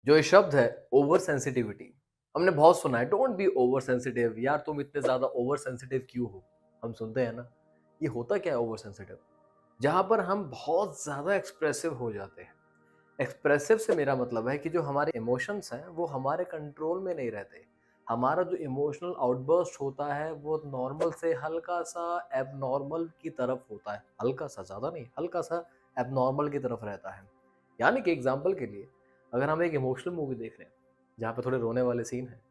जो ये शब्द है ओवर सेंसिटिविटी, हमने बहुत सुना है, डोंट बी ओवर सेंसिटिव, यार तुम इतने ज्यादा ओवर सेंसिटिव क्यों हो। हम सुनते हैं ना। ये होता क्या है ओवर सेंसिटिव? जहां पर हम बहुत ज्यादा एक्सप्रेसिव हो जाते हैं। एक्सप्रेसिव से मेरा मतलब है कि जो हमारे इमोशंस हैं वो हमारे कंट्रोल में नहीं रहते। हमारा जो इमोशनल आउटबर्स्ट होता है वो नॉर्मल से हल्का सा एबनॉर्मल की तरफ होता है, हल्का सा, ज़्यादा नहीं, हल्का सा एबनॉर्मल की तरफ रहता है। यानी कि एग्जांपल के लिए, अगर हम एक इमोशनल मूवी देख रहे हैं जहाँ पे थोड़े रोने वाले सीन हैं,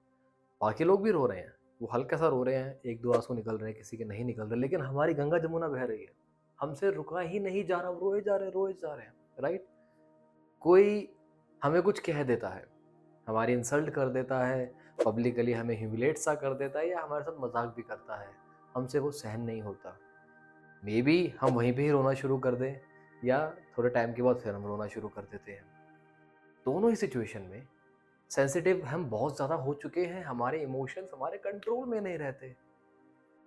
बाकी लोग भी रो रहे हैं, वो हल्का सा रो रहे हैं, एक दो आंसू निकल रहे हैं, किसी के नहीं निकल रहे, लेकिन हमारी गंगा जमुना बह रही है, हमसे रुका ही नहीं जा रहा, रोए जा रहे हैं, रोए जा रहे हैं, राइट। कोई हमें कुछ कह देता है, हमारी इंसल्ट कर देता है, पब्लिकली हमें ह्यूमिलेट सा कर देता है या हमारे साथ मजाक भी करता है, हमसे वो सहन नहीं होता। मे बी हम वहीं पे ही रोना शुरू कर दें या थोड़े टाइम के बाद फिर हम रोना शुरू कर देते हैं। दोनों ही सिचुएशन में सेंसिटिव हम बहुत ज़्यादा हो चुके हैं, हमारे इमोशंस हमारे कंट्रोल में नहीं रहते।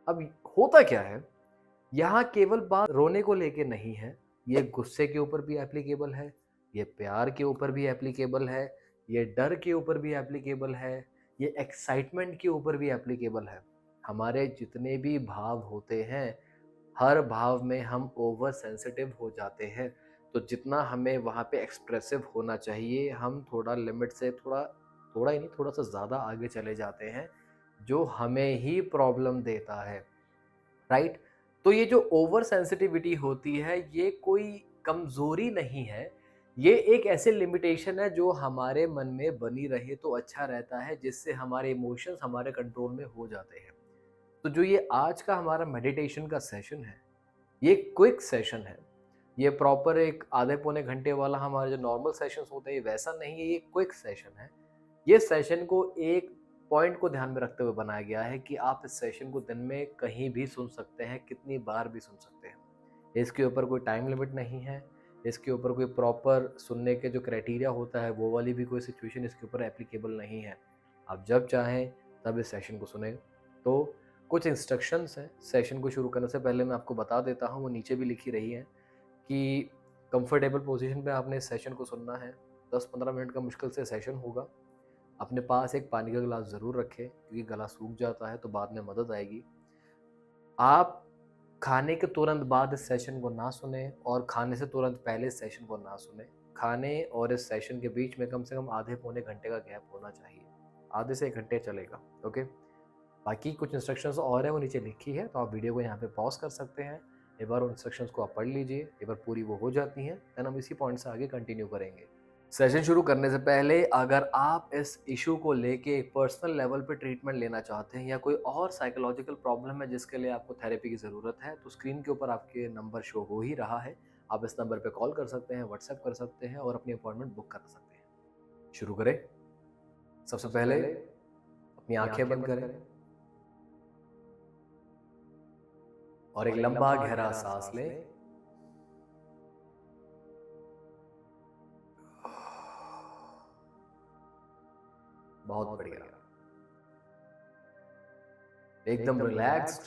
अब होता क्या है, यहाँ केवल बात रोने को लेके नहीं है, ये गुस्से के ऊपर भी एप्लीकेबल है, ये प्यार के ऊपर भी एप्लीकेबल है, ये डर के ऊपर भी एप्लीकेबल है, ये एक्साइटमेंट के ऊपर भी एप्लीकेबल है। हमारे जितने भी भाव होते हैं, हर भाव में हम ओवर सेंसिटिव हो जाते हैं। तो जितना हमें वहाँ पे एक्सप्रेसिव होना चाहिए, हम थोड़ा लिमिट से थोड़ा, थोड़ा ही नहीं, थोड़ा सा ज़्यादा आगे चले जाते हैं, जो हमें ही प्रॉब्लम देता है, राइट। तो ये जो ओवर सेंसिटिविटी होती है ये कोई कमजोरी नहीं है, ये एक ऐसे लिमिटेशन है जो हमारे मन में बनी रहे तो अच्छा रहता है, जिससे हमारे इमोशंस हमारे कंट्रोल में हो जाते हैं। तो जो ये आज का हमारा मेडिटेशन का सेशन है, ये क्विक सेशन है। ये प्रॉपर एक आधे पौने घंटे वाला हमारे जो नॉर्मल सेशंस होते हैं वैसा नहीं है, ये क्विक सेशन है। ये सेशन को एक पॉइंट को ध्यान में रखते हुए बनाया गया है कि आप इस सेशन को दिन में कहीं भी सुन सकते हैं, कितनी बार भी सुन सकते हैं। इसके ऊपर कोई टाइम लिमिट नहीं है, इसके ऊपर कोई प्रॉपर सुनने के जो क्राइटेरिया होता है वो वाली भी कोई सिचुएशन इसके ऊपर एप्लीकेबल नहीं है। आप जब चाहें तब इस सेशन को सुने। तो कुछ इंस्ट्रक्शंस हैं सेशन को शुरू करने से पहले, मैं आपको बता देता हूँ, वो नीचे भी लिखी रही है कि कंफर्टेबल पोजीशन पे आपने इस सेशन को सुनना है। 10-15 मिनट का मुश्किल से सेशन होगा। अपने पास एक पानी का गिलास ज़रूर रखें क्योंकि गला सूख जाता है तो बाद में मदद आएगी। आप खाने के तुरंत बाद इस सेशन को ना सुने और खाने से तुरंत पहले इस सेशन को ना सुने। खाने और इस सेशन के बीच में कम से कम आधे पौने घंटे का गैप होना चाहिए। आधे से 1 घंटे चलेगा, ओके। बाकी कुछ इंस्ट्रक्शंस और है वो नीचे लिखी है, तो आप वीडियो को यहाँ पे पॉज कर सकते हैं। एक बार उन इंस्ट्रक्शंस को आप पढ़ लीजिए, एक बार पूरी वो हो जाती हैं, देन हम इसी पॉइंट से आगे कंटिन्यू करेंगे। सेशन शुरू करने से पहले अगर आप इस इशू को लेके एक पर्सनल लेवल पे ट्रीटमेंट लेना चाहते हैं या कोई और साइकोलॉजिकल प्रॉब्लम है जिसके लिए आपको थेरेपी की ज़रूरत है, तो स्क्रीन के ऊपर आपके नंबर शो हो ही रहा है। आप इस नंबर पे कॉल कर सकते हैं, व्हाट्सएप कर सकते हैं और अपनी अपॉइंटमेंट बुक कर सकते हैं। शुरू करें। सबसे पहले अपनी आंखें बंद करें और एक लंबा गहरा सांस लें। बहुत बढ़िया। एकदम रिलैक्स्ड,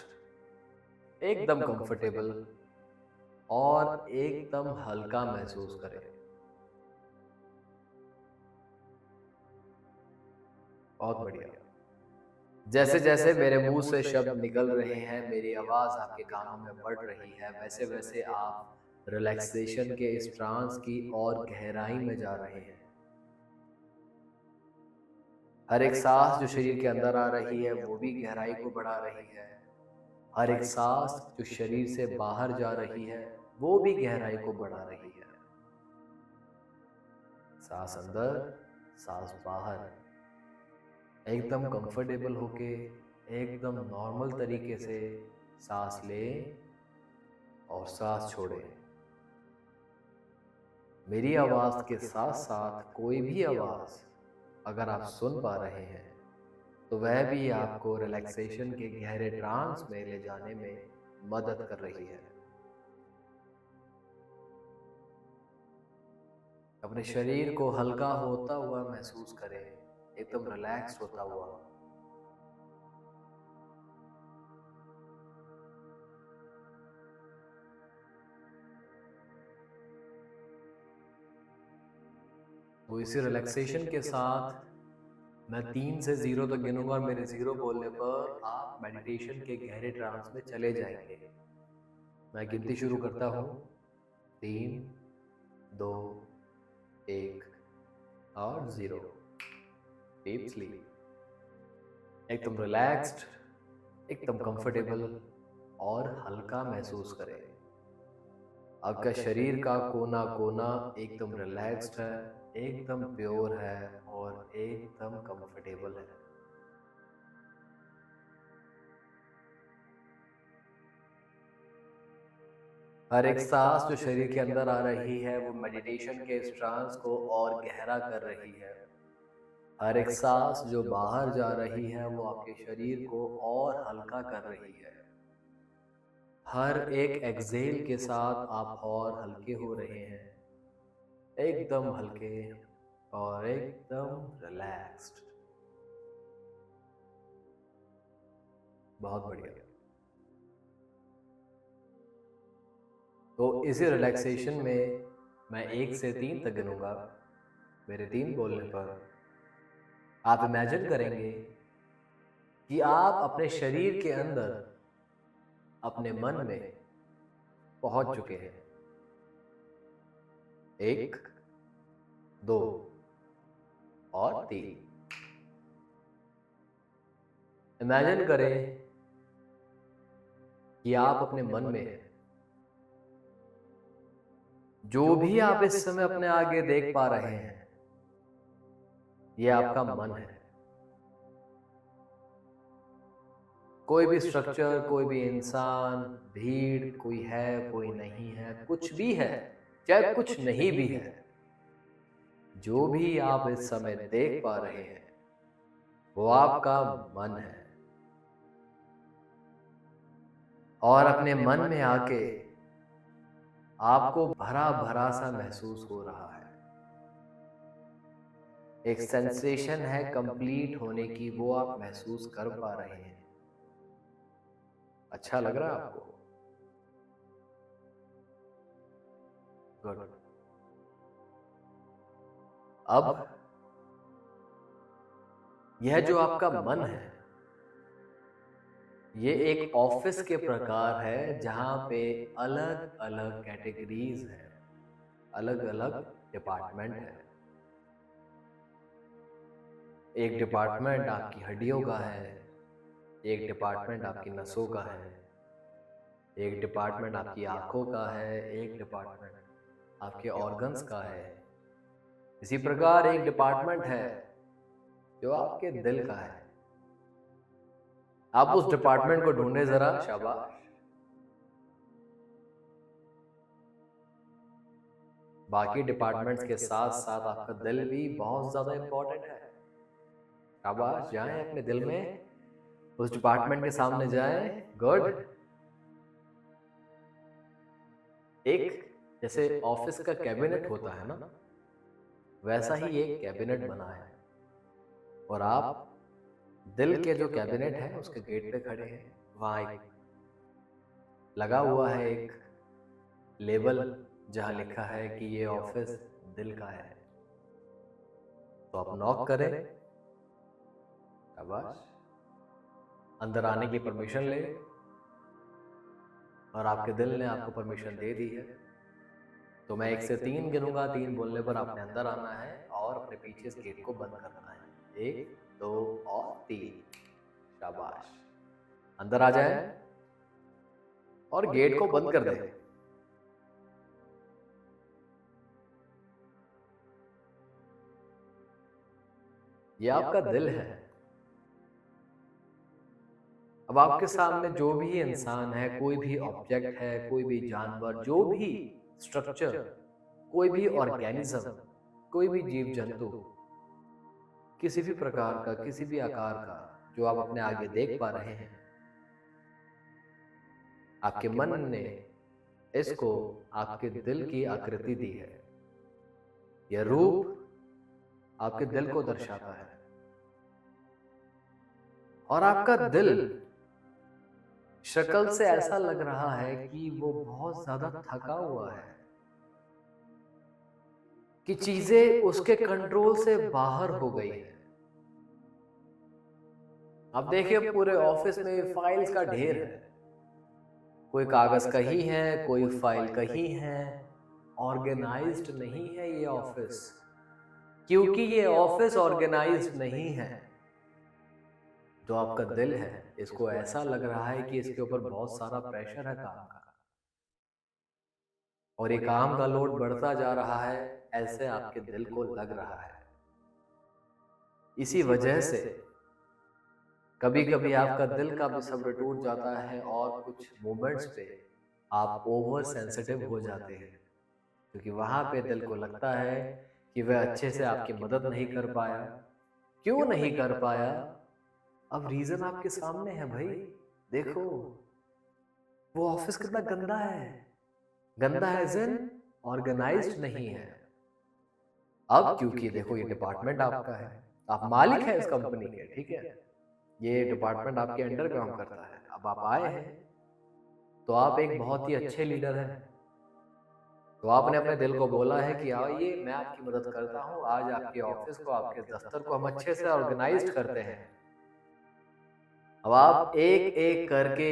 एकदम कंफर्टेबल और एकदम हल्का महसूस करें। बहुत बढ़िया। जैसे जैसे मेरे मुंह से शब्द निकल रहे हैं, मेरी आवाज आपके कानों में बढ़ रही है, वैसे वैसे आप रिलैक्सेशन के इस ट्रांस की और गहराई में जा रहे हैं। हर एक सांस जो शरीर के अंदर आ रही है वो भी गहराई को बढ़ा रही है। हर एक सांस जो शरीर से बाहर जा रही है वो भी गहराई को बढ़ा रही है। सांस अंदर, सांस बाहर, एकदम कंफर्टेबल होके, एकदम नॉर्मल तरीके से सांस लें और सांस छोड़ें। मेरी आवाज के साथ साथ कोई भी आवाज अगर आप सुन पा रहे हैं तो वह भी आपको रिलैक्सेशन के गहरे ट्रांस में ले जाने में मदद कर रही है। अपने शरीर को हल्का होता हुआ महसूस करें, एकदम रिलैक्स होता हुआ। तो इसी रिलैक्सेशन के साथ मैं 3 से 0 तक गिनूंगा और मेरे 0 बोलने पर आप मेडिटेशन के गहरे ट्रांस में चले जाएंगे। मैं गिनती शुरू करता हूँ। 3, 2, 1 और 0। Deep sleep. एकदम रिलैक्स्ड, एकदम कंफर्टेबल और हल्का महसूस करें। आपका शरीर का कोना कोना एकदम रिलैक्स्ड है, एकदम प्योर है और एकदम कंफर्टेबल है। हर एक सांस जो शरीर के अंदर आ रही है वो मेडिटेशन के इस ट्रांस को और गहरा कर रही है। हर एक सांस जो बाहर जा रही है वो आपके शरीर को और हल्का कर रही है। हर एक एक्सहेल के साथ आप और हल्के हो रहे हैं, एकदम हल्के और एकदम रिलैक्स्ड। बहुत बढ़िया। तो इसी रिलैक्सेशन में मैं 1 से 3 तक गिनूंगा। मेरे 3 बोलने पर आप इमेजिन करेंगे कि आप अपने शरीर के अंदर अपने मन में पहुंच चुके हैं। 1, 2 और 3। इमेजिन करें कि आप अपने मन में हैं। जो भी आप इस समय अपने आगे देख पा रहे हैं ये आपका मन है। कोई भी स्ट्रक्चर, कोई भी इंसान, भीड़, कोई है, कोई नहीं है, कुछ भी है, चाहे कुछ नहीं भी है, जो भी आप इस समय देख पा रहे हैं वो आपका मन है। और अपने मन में आके आपको भरा भरा सा महसूस हो रहा है। एक सेंसेशन है कंप्लीट होने की, वो आप महसूस कर पा रहे हैं। अच्छा लग रहा है आपको? गुड। अब यह जो आपका मन है ये एक ऑफिस के प्रकार है जहां पे अलग अलग कैटेगरीज है, अलग अलग डिपार्टमेंट है। एक डिपार्टमेंट आपकी हड्डियों का है, एक डिपार्टमेंट आपकी नसों का है, एक डिपार्टमेंट आपकी आंखों का है, एक डिपार्टमेंट आपके ऑर्गन्स का है। इसी प्रकार एक डिपार्टमेंट है जो आपके दिल का है। आप उस डिपार्टमेंट को ढूंढे जरा। शाबाश। बाकी डिपार्टमेंट्स के साथ साथ आपका दिल भी बहुत ज्यादा इंपॉर्टेंट है। शाबाश, जाएं अपने दिल में, उस डिपार्टमेंट के सामने जाएं। गुड। एक जैसे ऑफिस का कैबिनेट होता है ना, वैसा ही एक कैबिनेट बना है और आप दिल के जो कैबिनेट है उसके गेट पे खड़े हैं। वहां एक लगा हुआ है एक लेबल जहां लिखा है कि ये ऑफिस दिल का है। तो आप नॉक करें। शाबाश। अंदर आने की परमिशन ले और आपके दिल ने आपको परमिशन दे दी है। तो मैं 1 से 3 गिनूंगा, 3 बोलने पर आपने अंदर आना है और अपने पीछे इस गेट को बंद करना है। 1, 2 और 3। शाबाश। अंदर आ जाए और गेट को बंद कर दें। ये आपका दिल है। अब आपके सामने जो भी इंसान है, कोई भी ऑब्जेक्ट है, कोई भी जानवर, जो भी स्ट्रक्चर, कोई भी ऑर्गेनिज्म, कोई भी जीव जंतु, किसी भी प्रकार का, किसी भी आकार का जो आप अपने आगे देख पा रहे हैं, आपके मन ने इसको आपके दिल की आकृति दी है। यह रूप आपके दिल को दर्शाता है और आपका दिल शक्ल से ऐसा लग रहा है कि वो बहुत ज्यादा थका हुआ है, कि चीजें उसके कंट्रोल से बाहर हो गई है। अब देखिए पूरे ऑफिस में फाइल्स का ढेर है, कोई कागज कहीं है, कोई फाइल कहीं है, ऑर्गेनाइज्ड नहीं है ये ऑफिस। क्योंकि ये ऑफिस ऑर्गेनाइज्ड नहीं है, जो आपका दिल है इसको ऐसा लग रहा है कि इसके ऊपर बहुत सारा प्रेशर है काम का, और ये काम का लोड बढ़ता जा रहा है, ऐसे आपके दिल को लग रहा है। इसी वजह से कभी कभी आपका दिल का भी सब्र टूट जाता है और कुछ मोमेंट्स पे आप ओवर सेंसिटिव हो जाते हैं, क्योंकि वहां पे दिल को लगता है कि वह अच्छे से आपकी मदद नहीं कर पाया। क्यों नहीं कर पाया? अब रीजन आपके सामने है भाई। देखो वो ऑफिस कितना गंदा है, गंदा है जिन ऑर्गेनाइज्ड नहीं है। अब क्योंकि देखो ये डिपार्टमेंट आपका है, आप मालिक हैं इस कंपनी के, ठीक है, ये डिपार्टमेंट आपके अंडर काम करता है। अब आप आए हैं तो आप एक बहुत ही अच्छे लीडर हैं, तो आपने अपने दिल को बोला है कि आइए मैं आपकी मदद करता हूं, आज आपके ऑफिस को, आपके दफ्तर को हम अच्छे से ऑर्गेनाइज करते हैं। अब आप एक एक करके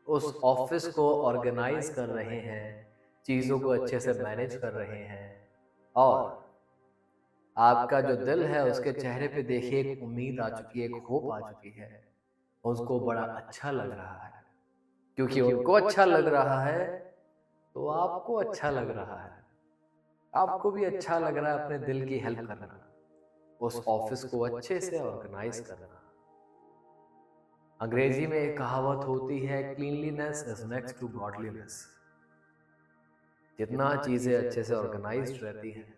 उस ऑफिस को ऑर्गेनाइज कर रहे हैं, चीजों को अच्छे से मैनेज कर रहे हैं, और आपका जो दिल है उसके चेहरे पे देखिए एक उम्मीद आ चुकी है, एक होप आ चुकी है, उसको बड़ा अच्छा लग रहा है। क्योंकि उनको अच्छा लग रहा है तो आपको अच्छा लग रहा है, आपको भी अच्छा लग रहा है अपने दिल की हेल्प करना, उस ऑफिस को अच्छे से ऑर्गेनाइज करना। अंग्रेजी में एक कहावत होती है, cleanliness is next to godliness. जितना चीजें अच्छे से ऑर्गेनाइज्ड रहती हैं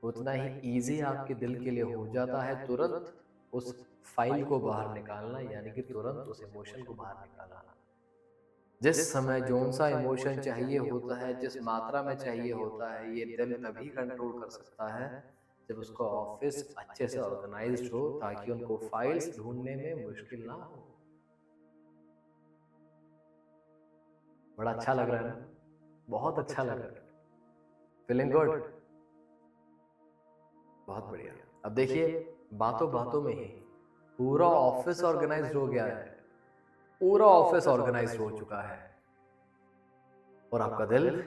उतना ही इजी आपके दिल के लिए हो जाता है तुरंत उस फाइल को बाहर निकालना, यानी कि तुरंत उस इमोशन को बाहर निकालना। जिस समय जौन सा इमोशन चाहिए होता है, जिस मात्रा में चाहिए होता है, ये दिल तभी कंट्रोल कर सकता है जब उसका ऑफिस अच्छे से ऑर्गेनाइज्ड हो, ताकि उनको फाइल्स ढूंढने में मुश्किल ना हो। बड़ा अच्छा लग रहा है ना? बहुत अच्छा लग रहा है। Feeling good? बहुत बढ़िया। अब देखिए बातों बातों में ही पूरा ऑफिस ऑर्गेनाइज्ड हो गया है, पूरा ऑफिस ऑर्गेनाइज्ड हो चुका है, और आपका दिल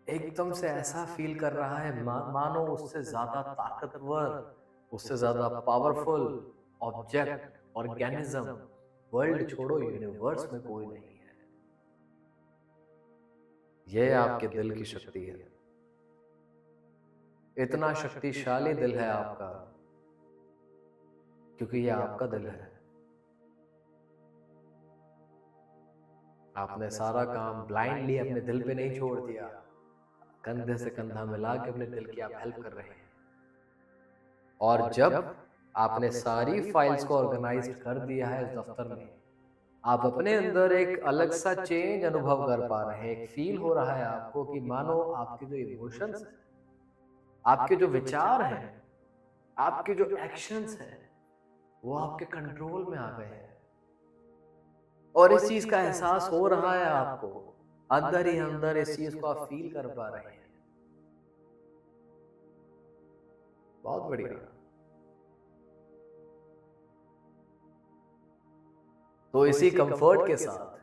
एकदम से ऐसा फील कर रहा है मानो उससे ज्यादा ताकतवर, उससे ज्यादा पावरफुल ऑब्जेक्ट, ऑर्गेनिज्म, वर्ल्ड छोड़ो यूनिवर्स में कोई नहीं है। यह आपके दिल की शक्ति है। इतना शक्तिशाली दिल है आपका क्योंकि यह आपका दिल है। आपने सारा काम ब्लाइंडली अपने दिल पे नहीं छोड़ दिया, कंधे से कंधा मिला के अपने दिल की आप हेल्प कर रहे हैं। और जब आपने सारी फाइल्स को ऑर्गेनाइज कर दिया है इस दफ्तर में, आप अपने अंदर एक अलग सा चेंज अनुभव कर पा रहे हैं। एक फील हो रहा है आपको कि मानो आपके जो इमोशंस हैं, आपके जो विचार हैं, आपके जो एक्शंस हैं, वो आपके कंट्रोल में आ गए हैं, और इस चीज का एहसास हो रहा है आपको। अंदर ही अंदर इस चीज को आप फील कर पा रहे हैं। बहुत बढ़िया। तो इसी कंफर्ट के साथ,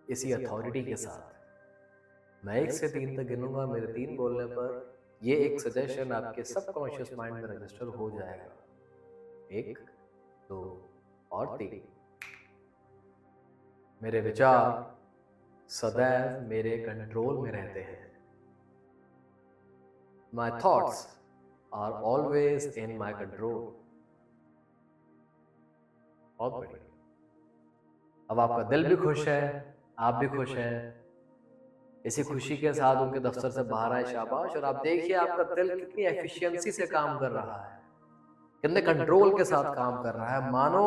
इसी अथॉरिटी के साथ मैं 1 से 3 तक गिनूंगा। मेरे 3 बोलने पर ये एक सजेशन आपके सबकॉन्शियस माइंड में रजिस्टर हो जाएगा। 1, 2 और 3। मेरे विचार सदैव मेरे कंट्रोल में रहते हैं। My thoughts are always in my control. बहुत बढ़िया। अब आपका दिल भी खुश है, आप भी खुश हैं। इसी खुशी के साथ उनके दफ्तर से बाहर आए, शाबाश। और आप देखिए आपका दिल कितनी एफिशिएंसी से काम कर रहा है, कितने कंट्रोल के साथ काम कर रहा है, मानो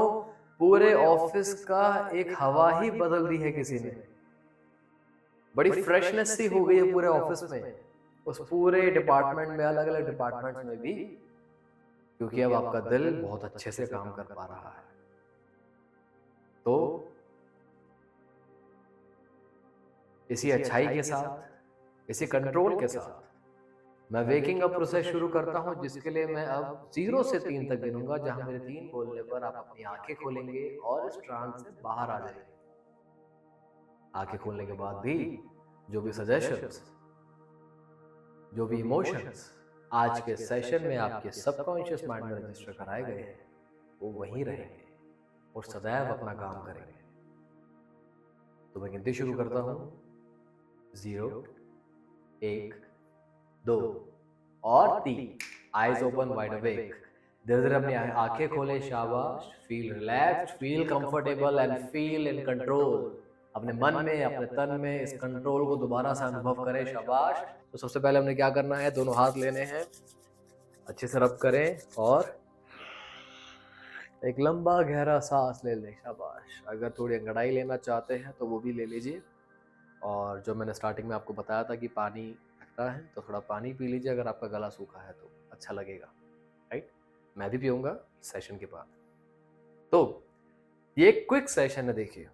पूरे ऑफिस का एक हवा ही बदल दी है किसी ने। बड़ी फ्रेशनेस सी हो गई है पूरे ऑफिस में, उस पूरे डिपार्टमेंट में, अलग अलग डिपार्टमेंट्स में भी, क्योंकि अब आपका दिल बहुत अच्छे से काम कर पा रहा है। तो इसी अच्छाई के साथ, इसी कंट्रोल के साथ मैं वेकिंग अप प्रोसेस शुरू करता हूँ, जिसके लिए मैं अब 0 से 3 तक गिनूंगा, जहां मेरे 3 बोलने पर आप अपनी आंखें खोलेंगे और इस ट्रांस से बाहर आ जाएंगे। आंखें खोलने के बाद भी जो भी सजेशंस, जो भी इमोशंस आज के सेशन में आपके सबकॉन्शियस माइंड में रजिस्टर कराए गए हैं, वो वहीं रहेंगे और सदैव अपना काम करेंगे। तो मैं गिनती शुरू करता हूँ। 0, 1, 2 और 3। Eyes open wide awake. धीरे धीरे अपनी आंखें खोले। शाबाश। Feel relaxed, feel comfortable and feel in control. अपने मन में, अपने तन में इस कंट्रोल को दोबारा से अनुभव करें। शाबाश। तो सबसे पहले हमने क्या करना है, दोनों हाथ लेने हैं, अच्छे से रब करें और एक लंबा गहरा सांस ले लें। शाबाश। अगर थोड़ी अंगड़ाई लेना चाहते हैं तो वो भी ले लीजिए। और जो मैंने स्टार्टिंग में आपको बताया था कि पानी रखना है, तो थोड़ा पानी पी लीजिए अगर आपका गला सूखा है तो अच्छा लगेगा, राइट। मैं भी पीऊँगा सेशन के बाद। तो ये क्विक सेशन है। देखिए,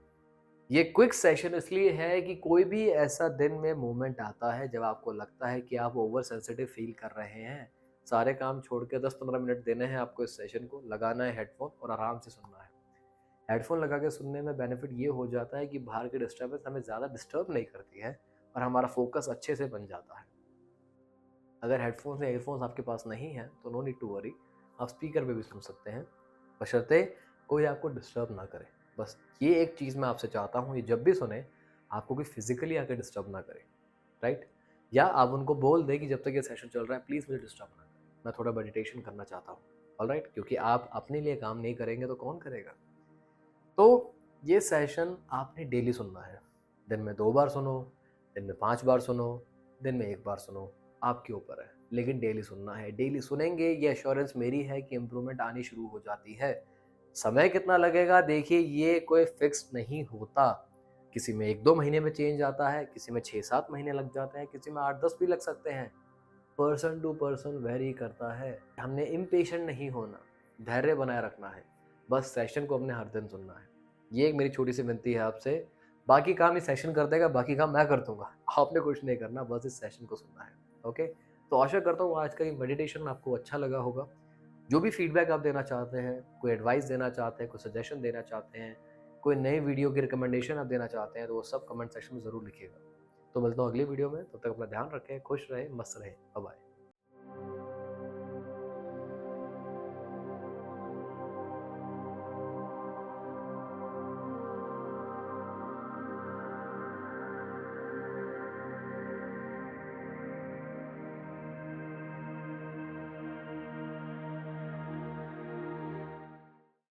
ये क्विक सेशन इसलिए है कि कोई भी ऐसा दिन में मोमेंट आता है जब आपको लगता है कि आप ओवर सेंसिटिव फील कर रहे हैं, सारे काम छोड़ के 10-15 मिनट देने हैं आपको इस सेशन को, लगाना है हेडफोन और आराम से सुनना है। हेडफोन लगा के सुनने में बेनिफिट ये हो जाता है कि बाहर की डिस्टर्बेंस हमें ज़्यादा डिस्टर्ब नहीं करती है और हमारा फोकस अच्छे से बन जाता है। अगर हेडफोन्स या ईयरफोन्स आपके पास नहीं है तो नो नीड टू वरी, आप स्पीकर पे भी सुन सकते हैं, बशर्ते कोई आपको डिस्टर्ब ना करे। बस ये एक चीज़ मैं आपसे चाहता हूँ, ये जब भी सुने आपको कोई फिजिकली आके डिस्टर्ब ना करे, राइट। या आप उनको बोल दें कि जब तक ये सेशन चल रहा है प्लीज़ मुझे डिस्टर्ब ना करें, मैं थोड़ा मेडिटेशन करना चाहता हूँ, ऑलराइट। क्योंकि आप अपने लिए काम नहीं करेंगे तो कौन करेगा। तो ये सेशन आपने डेली सुनना है। दिन में 2 बार सुनो, दिन में 5 बार सुनो, दिन में 1 बार सुनो, आपके ऊपर है। लेकिन डेली सुनना है। डेली सुनेंगे, ये एश्योरेंस मेरी है कि इम्प्रूवमेंट आनी शुरू हो जाती है। समय कितना लगेगा, देखिए ये कोई फिक्स नहीं होता। किसी में 1-2 महीने में चेंज आता है, किसी में 6-7 महीने लग जाते हैं, किसी में 8-10 भी लग सकते हैं। पर्सन टू पर्सन वेरी करता है। हमने इम्पेशेंट नहीं होना, धैर्य बनाए रखना है। बस सेशन को अपने हर दिन सुनना है। ये एक मेरी छोटी सी विनती है आपसे। बाकी काम इस सेशन कर देगा, बाकी काम मैं कर दूंगा। आपने कुछ नहीं करना, बस इस सेशन को सुनना है। ओके। तो आशा करता हूँ आज का ये मेडिटेशन आपको अच्छा लगा होगा। जो भी फीडबैक आप देना चाहते हैं, कोई एडवाइस देना चाहते हैं, कोई सजेशन देना चाहते हैं, कोई नई वीडियो की रिकमेंडेशन आप देना चाहते हैं, तो वो सब कमेंट सेक्शन में ज़रूर लिखिएगा। तो मिलता हूँ अगली वीडियो में। तब तक अपना ध्यान रखें, खुश रहें, मस्त रहें। Bye bye.